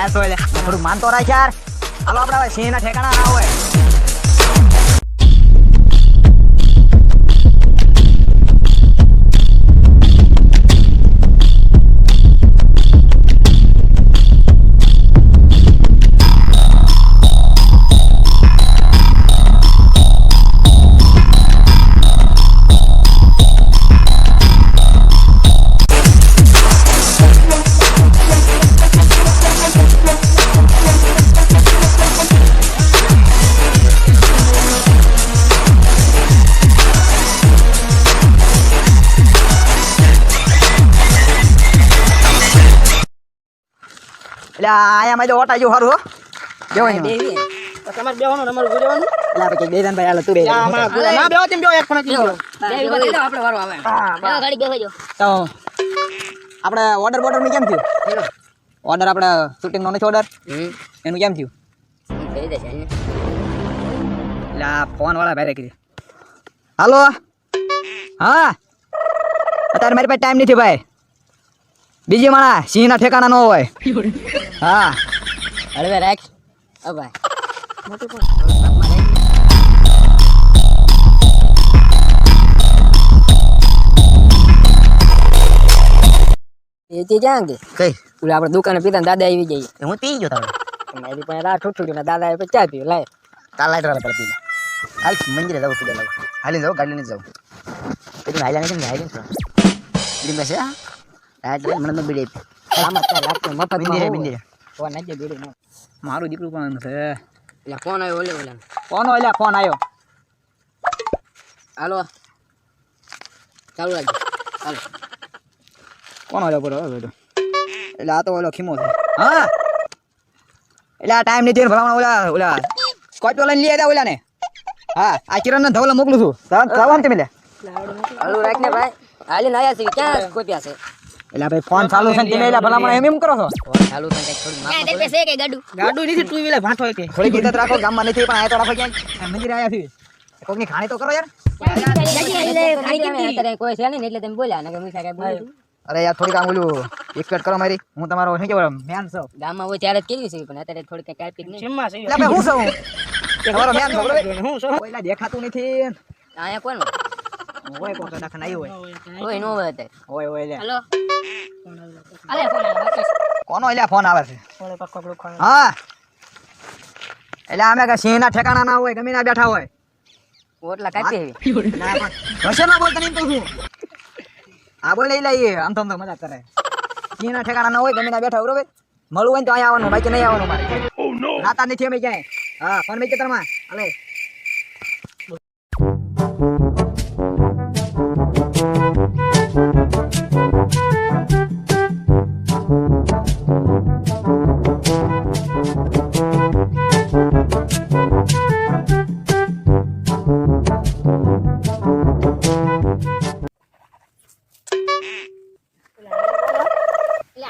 પાછો એટલે થોડું માનતો રાખ યાર. હાલો આપણે હવે સિંહના ઠેકાણા ના હોય. એટલે આયા માં ઓટા જો સારું હો બેવાની બેહી તો તમારે બેહવાનું અમારું ગુરેવાનું એટલે આપણે બેદાન ભાઈ હાલ તું બે અમારા ગુરે ના બેહો તેમ બેહો એક પણ કીધો બે ઉભા થઈ જાઓ આપણે વારો આવે હા ગાડી બેહો જો તો આપણે ઓર્ડર બોર્ડર માં કેમ થયું ઓર્ડર આપણે શૂટિંગ નો નથી ઓર્ડર એનું કેમ થયું કરી દેશે ને એટલે આ ફોન વાળા ભાઈ કીધું હાલો હા અત્યારે મારી પાસે ટાઈમ નથી ભાઈ બીજી માણા સિંહના ઠેકાણા ન હોય હા હળવે રાખ ઓ ભાઈ મોટું પણ એ તે ક્યાં કે કઈ ઓલા આપણે દુકાને પીતા ને દાદા આવી જઈએ હું પી ગયો તારે મારી પાસે રાત ઠુઠું ને દાદા આવે ચા પીવું લાય કાલ લાઈટ વાળા પર પી લે હાલ મંદિરે જાવ પૂજા લાવ હાલી જાવ ગાડી લઈને જાવ એટલે હાલ્યા નહીં હાલી બીડી બેસે રાત રે મને બીડી આમાં ચા લાગતો મફત મંદિરે મંદિરે ફોન નાખજે બીડી નો મારું દીકરું પણ છે એટલે ફોન આવ્યો ઓલે ઓલા ફોન ઓલ્યા ફોન આવ્યો હાલો ચાલુ રાખજો હાલો કોણ ઓલ્યો બરો એટલે આ તો ઓલો ખીમો છે હા એટલે આ ટાઈમ નથી ભલામણ ઓલા ઓલા સ્કોર્પિયો લઈને લઈ આવ્યા ઓલા ને હા આ કિરણ ને ધવલા મોકલું છું જવાનું તમે લે હાલો રાખ ને ભાઈ હાલીને આયા છે ક્યાં કોપ્યા છે એટલે ભાઈ ફોન ચાલુ છે ને તમે એટલે ભલામણ એમ કરો છો ચાલુ પણ કઈ થોડું માફ કરે છે કે ગાડું ગાડું નથી ટુ વ્હીલર ભાંઠો કે થોડી ગીત રાખો ગામમાં નથી પણ આ તો રાખો ક્યાંય મંદિરે આવ્યા છીએ કોકની ખાણી તો કરો યાર અત્યારે કોઈ છે નહીં એટલે તમે બોલ્યા નકર મીઠા કઈ બોલ્યું અરે યાર થોડીક આમ ઓલું એક્સપેક્ટ કરો મારી હું તમારો શું કહેવાય મેન છો ગામમાં હોય ત્યારે જ કેવી છે પણ અત્યારે થોડીક કઈ કાપી નહીં જીમમાં છે એટલે ભાઈ હું છું તમારો મેન છો બરોબર હું શું કોઈલા દેખાતું નથી અહીંયા કોણ હોય કોક દાખલ નહીં હોય હોય નો હોય અત્યારે હોય હોય લે હાલો અલે ફોન આવ્યો કોનો એટલે ફોન આવે છે ઓલે પકડો ખાણ હા એટલે અમે કે સિંહના ઠેકાણા ના હોય ગમે ના બેઠા હોય ઓટલા કાપી ના પણ હશે ના બોલતા નહીં તો શું આ બોલ લઈ લઈએ આમ તો મજાક કરે સિંહના ઠેકાણા ના હોય ગમે ના બેઠા બરોબર મળવું હોય ને તો અહીંયા આવવાનું બાકી નહીં આવવાનું મારે નાતા નથી અમે ક્યાંય હા ફોન મેં ખેતરમાં હાલે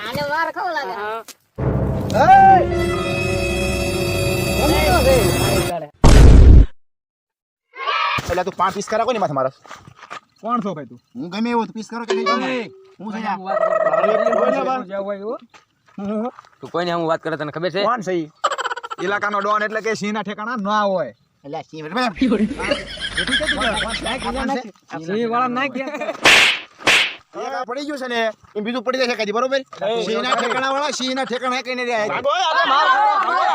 આને વાર ખાવ લાગે એટલે તું 5 પીસ કરા કોઈ માથે મારો કોણ છો ભાઈ તું હું ગમે એવું પીસ કરો કે નહીં હું છે તું કોઈને હું વાત કરે તને ખબર છે કોણ છે ઈ? ઇલાકાનો ડોન એટલે કે સિંહના ઠેકાણા ના હોય એટલે સિંહ સિંહ વાળા ના પડી ગયું છે ને એમ બીજું પડી જશે કદી બરોબર સિંહના ઠેકાણા વાળા સિંહના ઠેકાણા કઈ નહીં રહ્યા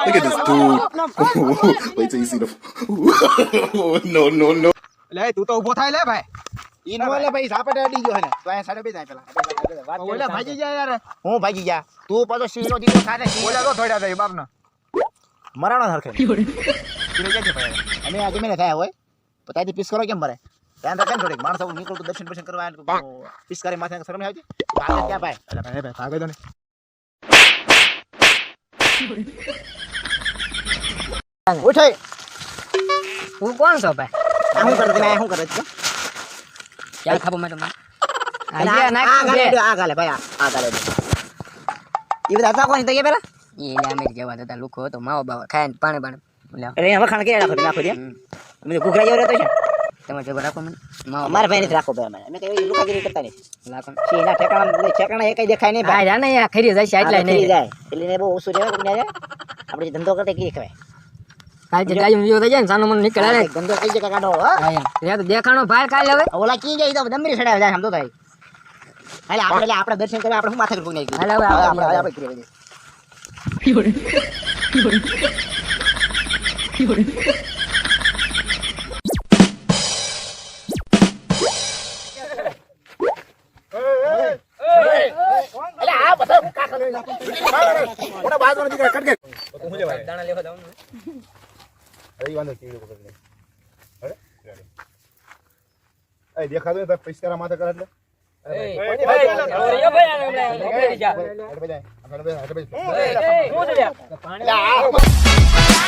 Look at this dude. Wait till you see the. No. લે તું તો ઊભો થાય લે ભાઈ ઈ નો લે ભાઈ સાપડે અડી ગયો છે ને તો અહીંયા સાડે બે જાય પેલા ઓલા ભાગી જાય યાર હું ભાગી ગયા તું પાછો સિંહનો દીકરો થાય ને ઓલા તો થોડ્યા થાય બાપનો મરાણો હરખે અમે આજે મેને થયા હોય તો ત્યાંથી પીસ કરો કેમ મરે ધ્યાન રાખે ને થોડીક માણસો નીકળતું દર્શન બર્શન કરવા પીસ કરી માથે શરમ આવતી આગળ ક્યાં ભાઈ એટલે ભાઈ ભાગે તો ને ઉઠાઈ તું કોણ છો ભાઈ આ શું કરે તમે આ શું કરે છો ક્યાં ખાબો મેડમ આ ગાલે ભાઈ આ ગાલે એ બધા હતા કોણ તો કે પેલા એ અમે જવા હતા લુખો હતો માવો બાવા ખાય પાણી પાણી એટલે વખાણ કે રાખો દે અમે ઘૂઘરા જેવો રહેતો છે તમે જબર રાખો મને માવો અમારા ભાઈ નથી રાખો ભાઈ અમે કઈ લુકાગીરી કરતા નહીં લાખો એના ઠેકાણા એ કઈ દેખાય નહીં ભાઈ જાને યાર ખરી જાય છે એટલા નહીં નહીં જાય એટલે એને બહુ ઓછું રહેવાય કોઈને જાય આપણે જે ધંધો કરતા કઈ ખવાય કાલ જે ગાયું વિયો થઈ જાય ને સાનો મને નીકળે રે ધંધો કઈ જગ્યા કાઢો હો યા તો દેખાણો ભાઈ કાલ હવે ઓલા કી જાય તો દમરી સડાવે જાય સમજો થાય આપણે દર્શન કરવા આપણે શું માથે કરી નાખી હાલે હવે આપણે કરીએ બધું દેખાતું નથી પૈસા માથે કરે એટલે ભાઈ